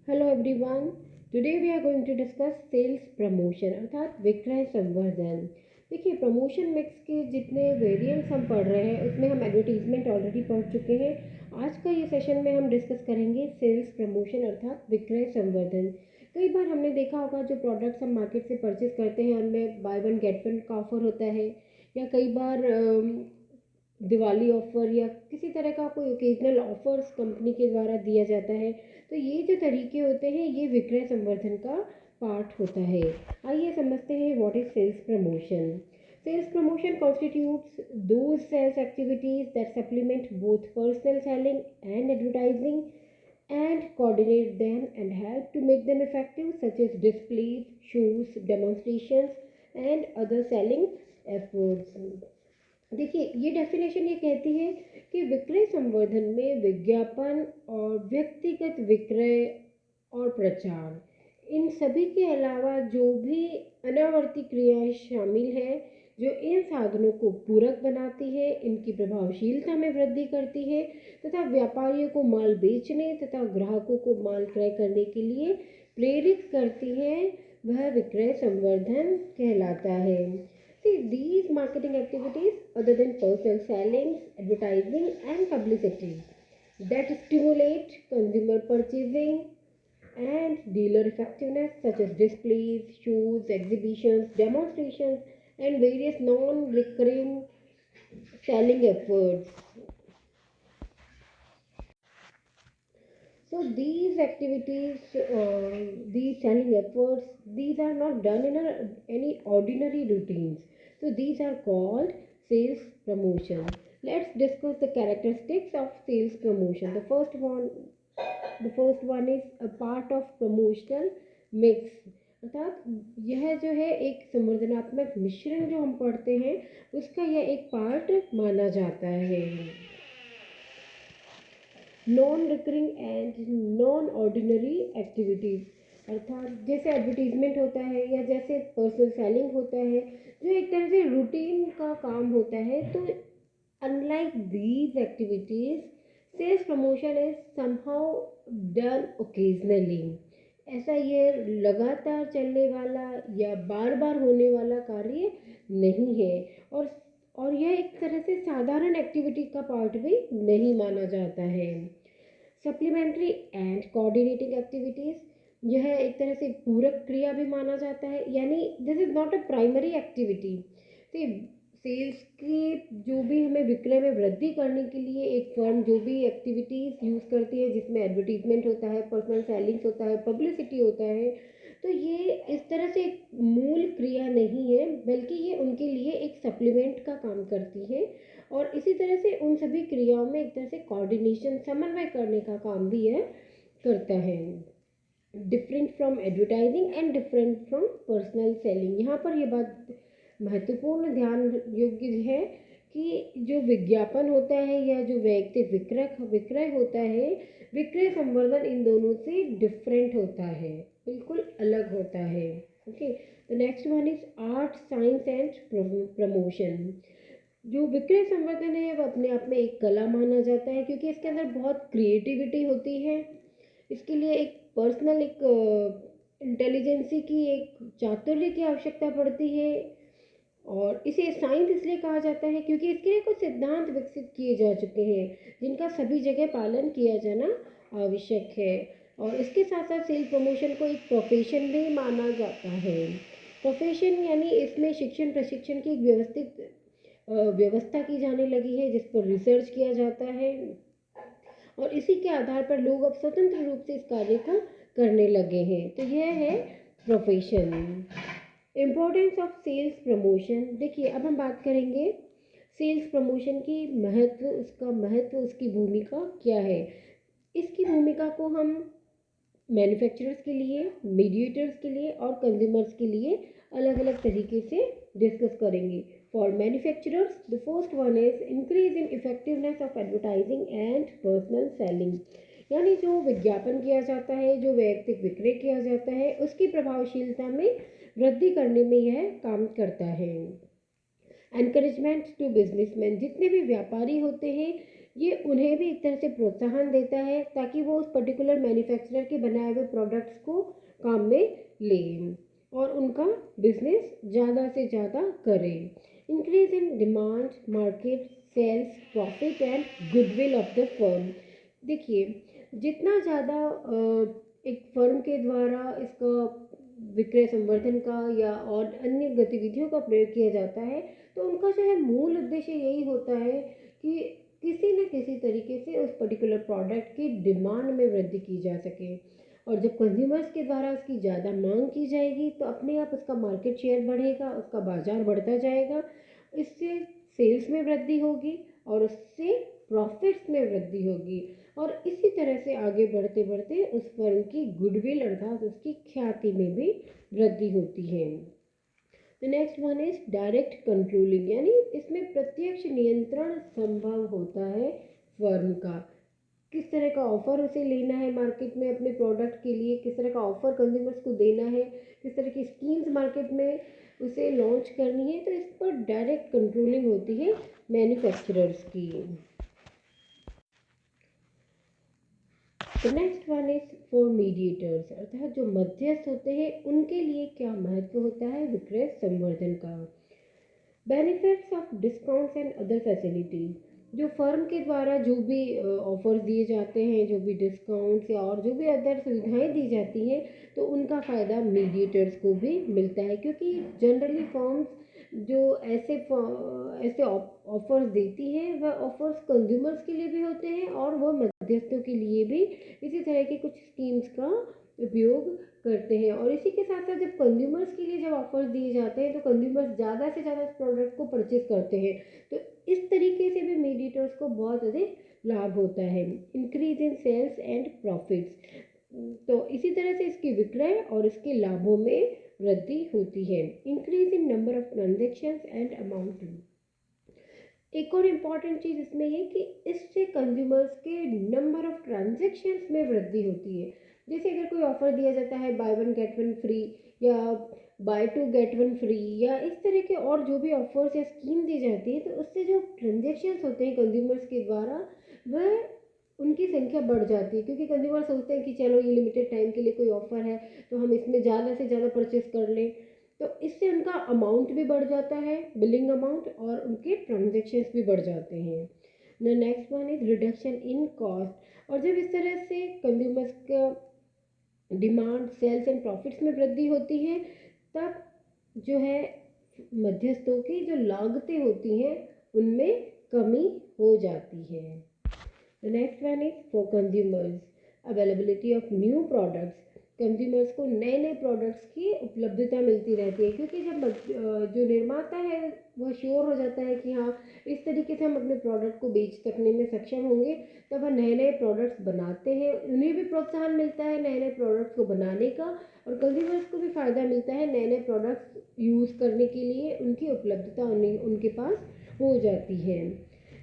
Hello everyone. Today we are going to discuss sales promotion अर्थात विक्रय संवर्धन। देखिए, प्रमोशन मिक्स के जितने वेरिएंट्स हम पढ़ रहे हैं उसमें हम एडवर्टीजमेंट ऑलरेडी पढ़ चुके हैं। आज का ये सेशन में हम डिस्कस करेंगे सेल्स प्रमोशन अर्थात विक्रय संवर्धन। कई बार हमने देखा होगा जो प्रोडक्ट्स हम मार्केट से परचेज करते हैं उनमें बाय वन गेट वन का ऑफर होता है, या कई बार दिवाली ऑफ़र या किसी तरह का कोई ओकेजनल ऑफ़र्स कंपनी के द्वारा दिया जाता है। तो ये जो तरीके होते हैं ये विक्रय संवर्धन का पार्ट होता है। आइए समझते हैं what is sales promotion. Sales promotion constitutes those sales activities that supplement both personal selling and advertising and coordinate them and help to make them effective, such as displays, shows, demonstrations and other selling efforts। देखिए, ये definition ये कहती है कि विक्रय संवर्धन में विज्ञापन और व्यक्तिगत विक्रय और प्रचार इन सभी के अलावा जो भी अनावर्ती क्रियाएं शामिल हैं जो इन साधनों को पूरक बनाती है, इनकी प्रभावशीलता में वृद्धि करती है तथा व्यापारियों को माल बेचने तथा ग्राहकों को माल क्रय करने के लिए प्रेरित करती है, वह विक्रय संवर्धन कहलाता है। See, these marketing activities, other than personal selling, advertising, and publicity, that stimulate consumer purchasing and dealer effectiveness, such as displays, shows, exhibitions, demonstrations, and various non-recurring selling efforts. So these activities, these selling efforts, these are not done in any ordinary routines. So these are called sales promotion. Let's discuss the characteristics of sales promotion. The first one is a part of promotional mix। अर्थात यह जो है एक संवर्धनात्मक मिश्रण जो हम पढ़ते हैं उसका यह एक पार्ट माना जाता है। Non recurring and non ordinary activities अर्थात जैसे एडवर्टीजमेंट होता है या जैसे पर्सनल सेलिंग होता है जो एक तरह से रूटीन का काम होता है, तो unlike these activities sales promotion is somehow done occasionally. ऐसा ये लगातार चलने वाला या बार बार होने वाला कार्य नहीं है, और यह एक तरह से साधारण एक्टिविटी का पार्ट भी नहीं माना जाता है। सप्लीमेंट्री एंड कोऑर्डिनेटिंग एक्टिविटीज़ यह एक तरह से पूरक क्रिया भी माना जाता है, यानी this is not a primary activity. Sales की जो भी हमें विक्रय में वृद्धि करने के लिए एक फर्म जो भी एक्टिविटीज़ यूज़ करती है जिसमें एडवर्टीजमेंट होता है, पर्सनल सेलिंग्स होता है, पब्लिसिटी होता है, तो ये इस तरह से एक मूल क्रिया नहीं है बल्कि ये उनके लिए एक सप्लीमेंट का काम करती है, और इसी तरह से उन सभी क्रियाओं में एक तरह से कोऑर्डिनेशन समन्वय करने का काम भी यह करता है। Different from advertising and different from personal selling. यहाँ पर यह बात महत्वपूर्ण ध्यान योग्य है कि जो विज्ञापन होता है या जो वैयक्तिक विक्रय होता है, विक्रय संवर्धन इन दोनों से डिफरेंट होता है, बिल्कुल अलग होता है। Okay, the next one is art science and promotion. जो विक्रय संवर्धन है वह अपने आप में एक कला माना जाता है क्योंकि इसके अंदर बहुत क्रिएटिविटी होती है। इसके लिए एक पर्सनल एक इंटेलिजेंसी की एक चातुर्य की आवश्यकता पड़ती है, और इसे साइंस इसलिए कहा जाता है क्योंकि इसके लिए कुछ सिद्धांत विकसित किए जा चुके हैं जिनका सभी जगह पालन किया जाना आवश्यक है। और इसके साथ साथ सेल प्रमोशन को एक प्रोफेशन भी माना जाता है। प्रोफेशन यानी इसमें शिक्षण प्रशिक्षण की एक व्यवस्थित व्यवस्था की जाने लगी है जिस पर रिसर्च किया जाता है, और इसी के आधार पर लोग अब स्वतंत्र रूप से इस कार्य को करने लगे हैं। तो यह है profession. Importance of sales promotion. देखिए, अब हम बात करेंगे सेल्स प्रमोशन की महत्व, उसकी भूमिका क्या है। इसकी भूमिका को हम मैन्युफैक्चरर्स के लिए, मीडिएटर्स के लिए और कंज्यूमर्स के लिए अलग अलग तरीके से डिस्कस करेंगे। For manufacturers the first one is increase in effectiveness of advertising and personal selling. यानी जो विज्ञापन किया जाता है, जो वैयक्तिक विक्रय किया जाता है, उसकी प्रभावशीलता में वृद्धि करने में यह काम करता है। एनकरेजमेंट टू बिजनेसमैन, जितने भी व्यापारी होते हैं ये उन्हें भी एक तरह से प्रोत्साहन देता है ताकि वो उस पर्टिकुलर मैन्युफैक्चरर के बनाए हुए प्रोडक्ट्स को काम में लें और उनका बिजनेस ज़्यादा से ज़्यादा करें। Increase in demand, market, sales, profit and goodwill of the firm. देखिए, जितना ज़्यादा एक फर्म के द्वारा इसका विक्रय संवर्धन का या और अन्य गतिविधियों का प्रयोग किया जाता है, तो उनका जो है मूल उद्देश्य यही होता है कि किसी न किसी तरीके से उस पर्टिकुलर प्रोडक्ट की डिमांड में वृद्धि की जा सके। और जब कंज्यूमर्स के द्वारा उसकी ज़्यादा मांग की जाएगी तो अपने आप उसका मार्केट शेयर बढ़ेगा, उसका बाजार बढ़ता जाएगा। इससे सेल्स में वृद्धि होगी और उससे प्रॉफिट्स में वृद्धि होगी और इसी तरह से आगे बढ़ते बढ़ते उस फर्म की गुडविल अर्थात उसकी ख्याति में भी वृद्धि होती है। The next one is direct controlling, यानी इसमें प्रत्यक्ष नियंत्रण संभव होता है फर्म का। किस तरह का ऑफर उसे लेना है मार्केट में अपने प्रोडक्ट के लिए, किस तरह का ऑफर कंज्यूमर्स को देना है, किस तरह की स्कीम्स मार्केट में उसे लॉन्च करनी है, तो इस पर डायरेक्ट कंट्रोलिंग होती है मैन्युफैक्चरर्स की। The next one is for mediators, अर्थात जो मध्यस्थ होते हैं उनके लिए क्या महत्व होता है विक्रय संवर्धन का। Benefits of discounts and other facilities, जो फर्म के द्वारा जो भी ऑफर्स दिए जाते हैं, जो भी डिस्काउंट्स या और जो भी अदर सुविधाएं दी जाती हैं, तो उनका फ़ायदा मीडिएटर्स को भी मिलता है क्योंकि जनरली फर्म्स जो ऐसे ऑफर्स देती हैं वह ऑफर्स कंज्यूमर्स के लिए भी होते हैं और वह मध्यस्थों के लिए भी इसी तरह की कुछ स्कीम्स का उपयोग करते हैं। और इसी के साथ साथ जब कंज्यूमर्स के लिए जब ऑफर्स दिए जाते हैं तो कंज्यूमर्स ज़्यादा से ज़्यादा इस प्रोडक्ट को परचेज करते हैं, तो इस तरीके से भी मीडिएटर्स को बहुत अधिक लाभ होता है। Increase in sales and profits, तो इसी तरह से इसकी विक्रय और इसके लाभों में वृद्धि होती है। Increase in number of transactions and amount, एक और इम्पॉर्टेंट चीज़ इसमें ये कि इससे कंज्यूमर्स के नंबर ऑफ ट्रांजेक्शन्स में वृद्धि होती है। जैसे अगर कोई ऑफर दिया जाता है buy one get one free या buy two get one free या इस तरह के और जो भी ऑफर्स या स्कीम दी जाती है, तो उससे जो ट्रांजेक्शन्स होते हैं कंज्यूमर्स के द्वारा वह उनकी संख्या बढ़ जाती है क्योंकि कंज्यूमर सोचते हैं कि चलो ये लिमिटेड टाइम के लिए कोई ऑफर है तो हम इसमें ज़्यादा से ज़्यादा परचेस कर लें, तो इससे उनका अमाउंट भी बढ़ जाता है, बिलिंग अमाउंट, और उनके ट्रांजेक्शन्स भी बढ़ जाते हैं। The next one is reduction in cost, और जब इस तरह से कंज्यूमर्स का डिमांड, सेल्स एंड प्रॉफिट्स में वृद्धि होती है तब जो है मध्यस्थों की जो लागतें होती हैं उनमें कमी हो जाती है। The next one is for consumers availability of new products, consumers को नए नए प्रोडक्ट्स की उपलब्धता मिलती रहती है क्योंकि जब जो निर्माता है वह श्योर हो जाता है कि हाँ इस तरीके से हम अपने प्रोडक्ट को बेच सकने में सक्षम होंगे, तब वह नए नए प्रोडक्ट्स बनाते हैं, उन्हें भी प्रोत्साहन मिलता है नए नए प्रोडक्ट्स को बनाने का और कंज्यूमर्स को भी फ़ायदा मिलता है नए नए प्रोडक्ट्स यूज़ करने के लिए उनकी उपलब्धता उनके पास हो जाती है।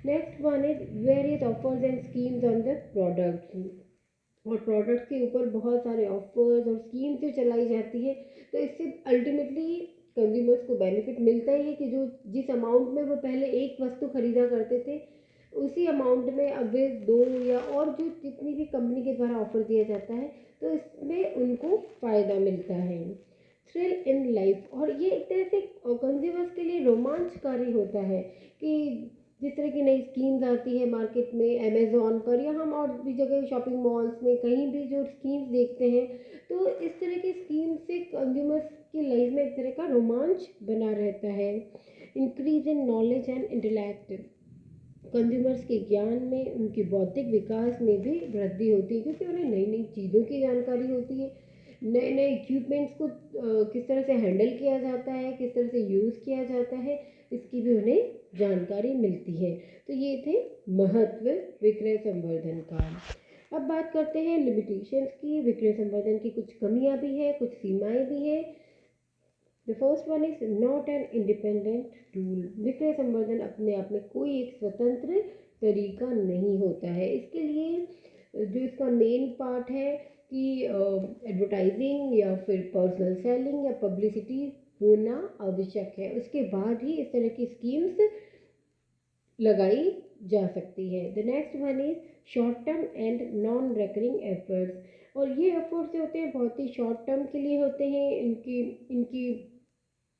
Next one is various offers and schemes on the products, और प्रोडक्ट्स के ऊपर बहुत सारे ऑफर्स और स्कीम्स जो चलाई जाती है, तो इससे अल्टीमेटली कंज्यूमर्स को बेनिफिट मिलता ही है कि जो जिस अमाउंट में वो पहले एक वस्तु खरीदा करते थे उसी अमाउंट में अब वे दो या और जो जितनी भी कंपनी के द्वारा ऑफर दिया जाता है तो इसमें उनको फ़ायदा मिलता है। थ्रिल इन लाइफ, और ये एक तरह से कंज्यूमर्स के लिए रोमांचकारी होता है कि जिस तरह की नई स्कीम्स आती है मार्केट में अमेज़ॉन पर या हम और भी जगह शॉपिंग मॉल्स में कहीं भी जो स्कीम्स देखते हैं, तो इस तरह की स्कीम से कंज्यूमर्स की लाइफ में एक तरह का रोमांच बना रहता है। Increase in knowledge and intellect, consumers के ज्ञान में, उनके बौद्धिक विकास में भी वृद्धि होती है क्योंकि उन्हें नई नई चीज़ों की जानकारी होती है, नए नए इक्विपमेंट्स को किस तरह से हैंडल किया जाता है, किस तरह से यूज़ किया जाता है, इसकी भी उन्हें जानकारी मिलती है। तो ये थे महत्व विक्रय संवर्धन का। अब बात करते हैं लिमिटेशंस की। विक्रय संवर्धन की कुछ कमियां भी है, कुछ सीमाएं भी है। The first one is not an independent tool, विक्रय संवर्धन अपने आप में कोई एक स्वतंत्र तरीका नहीं होता है। इसके लिए जो इसका मेन पार्ट है कि एडवर्टाइजिंग या फिर पर्सनल सेलिंग या पब्लिसिटी होना आवश्यक है, उसके बाद ही इस तरह की स्कीम्स लगाई जा सकती है। The next one is short term and non recurring efforts. और ये एफर्ट्स जो होते हैं बहुत ही शॉर्ट टर्म के लिए होते हैं। इनकी इनकी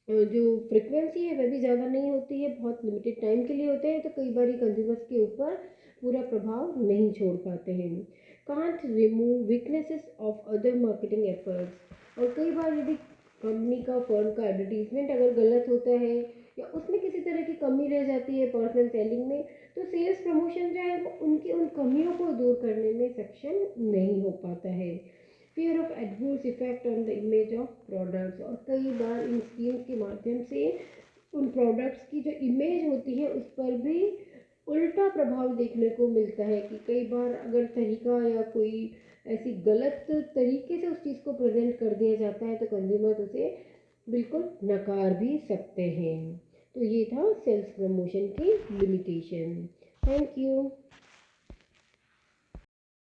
जो फ्रिक्वेंसी है वह भी ज़्यादा नहीं होती है, बहुत लिमिटेड टाइम के लिए होते हैं, तो कई बार कंज्यूमर्स के ऊपर पूरा प्रभाव नहीं छोड़ पाते हैं। Can't remove weaknesses of other marketing efforts. और कई बार यदि कंपनी का फर्म का एडवर्टीजमेंट अगर गलत होता है या उसमें किसी तरह की कमी रह जाती है पर्सनल सेलिंग में, तो सेल्स प्रमोशन जो है वो उनकी उन कमियों को दूर करने में सक्षम नहीं हो पाता है। fear of adverse effect on the image of products। और कई बार इन स्कीम्स के माध्यम से उन प्रोडक्ट्स की जो इमेज होती है उस पर भी उल्टा प्रभाव देखने को मिलता है कि कई बार अगर तरीका या कोई ऐसी गलत तरीके से उस चीज़ को प्रेजेंट कर दिया जाता है तो कंज्यूमर उसे बिल्कुल नकार भी सकते हैं। तो ये था सेल्स प्रमोशन की लिमिटेशन। Thank you.